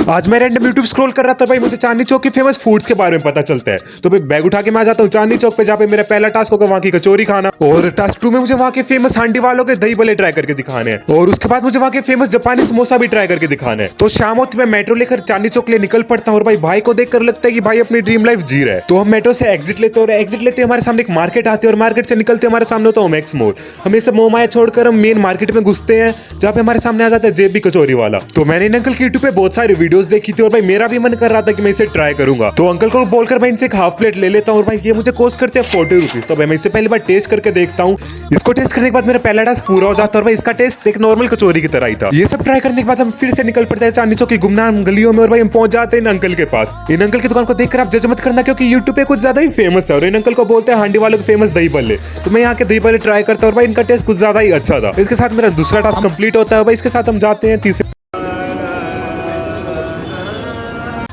आज मैं random YouTube scroll कर रहा था भाई, मुझे चांदनी चौक के फेमस फूड्स के बारे में पता चलता है। तो भाई बैग उठा के मैं आ जाता हूँ चांदनी चौक पे, जहाँ पे मेरा पहला टास्क होगा वहाँ की कचौरी खाना। और टास्क 2 में मुझे वहाँ के फेमस हांडी वालों के दही भल्ले ट्राई करके दिखाने हैं। और उसके बाद मुझे वहाँ के फेमस जापानी समोसा भी ट्राई करके दिखाना है। तो शाम होती मैं मेट्रो लेकर चांदनी चौक ले निकल पड़ता हूँ। और भाई को देखकर लगता है कि भाई अपनी ड्रीम लाइफ जी रहा है। तो हम मेट्रो से एग्जिट लेते हैं और एग्जिट लेते हमारे सामने एक मार्केट आती है और मार्केट से निकलते हमारे सामने होता है ओमेक्स मोर। हम ये सब मोह माया छोड़कर हम मेन मार्केट में घुसते हैं, जहाँ पे हमारे सामने आ जाता है जेबी कचौरी वाला। तो मैंने इन अंकल की यूट्यूब पे बहुत सारी वीडियोस देखी थी और भाई मेरा भी मन कर रहा था कि मैं इसे ट्राई करूंगा। तो अंकल को बोलकर भाई इनसे एक हाफ प्लेट ले लेता हूँ। और भाई ये मुझे कॉस्ट करते हैं 40 रुपीज। तो भाई मैं इससे पहली बार टेस्ट करके देखता हूँ। इसको टेस्ट करने के बाद मेरा पहला टास्क पूरा हो जाता है और भाई इसका टेस्ट एक नॉर्मल कचौरी की तरह ही था। ये सब ट्राई करने के बाद हम फिर से निकल पड़ते हैं चांदनी चौक की गुमनाम गलियों में और भाई हम पहुंच जाते हैं इन अंकल के पास। इन अंकल की दुकान को देखकर आप जज मत करना, क्योंकि यूट्यूब पे कुछ ज्यादा ही फेमस है और इन अंकल को बोलते हैं हांडी वालों के फेमस दही भल्ले। तो मैं यहाँ के दही भल्ले ट्राई करता हूँ और भाई इनका टेस्ट कुछ ज्यादा ही अच्छा था। इसके साथ मेरा दूसरा टास्क कंप्लीट होता है। भाई इसके साथ हम जाते हैं तीसरे।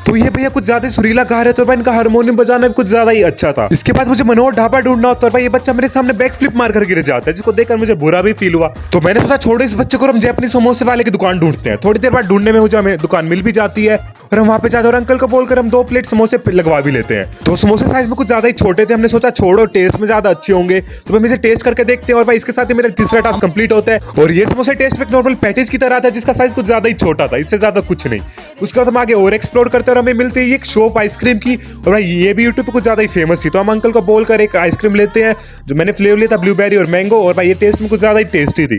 तो ये भैया कुछ ज्यादा सुरीला गा रहे थे और भाई इनका हारमोनियम बजाना भी कुछ ज्यादा ही अच्छा था। इसके बाद मुझे मनोहर ढाबा ढूंढना होता है और भाई ये बच्चा मेरे सामने बैक फ्लिप मार कर गिर जाता है, जिसको देखकर मुझे बुरा भी फील हुआ। तो मैंने सोचा छोड़ो इस बच्चे को, हम जापानी समोसे वाले की दुकान ढूंढते हैं। थोड़ी देर बाद ढूंढने में मुझे हमें दुकान मिल भी जाती है और हम वहाँ पे जाते हैं और अंकल को बोलकर हम 2 प्लेट समोसे लगवा भी लेते हैं। तो समोसे साइज में कुछ ज्यादा ही छोटे थे, हमने सोचा छोड़ो टेस्ट में ज्यादा अच्छे होंगे। तो भाई इसे टेस्ट करके देखते हैं और भाई इसके साथ ही मेरा तीसरा टास्क कंप्लीट होता है। और ये समोसे टेस्ट में एक नॉर्मल पैटीज की तरह था, जिसका साइज कुछ ज्यादा ही छोटा था, इससे ज्यादा कुछ नहीं। उसके बाद हम आगे और एक्सप्लोर करते हैं और हमें मिलती है एक शॉप आइसक्रीम की। और भाई ये भी यूट्यूब पे कुछ ज्यादा ही फेमस थी। तो हम अंकल को बोलकर एक आइसक्रीम लेते हैं, जो मैंने फ्लेवर लिया था ब्लूबेरी और मैंगो। और भाई ये टेस्ट में कुछ ज्यादा ही टेस्टी थी।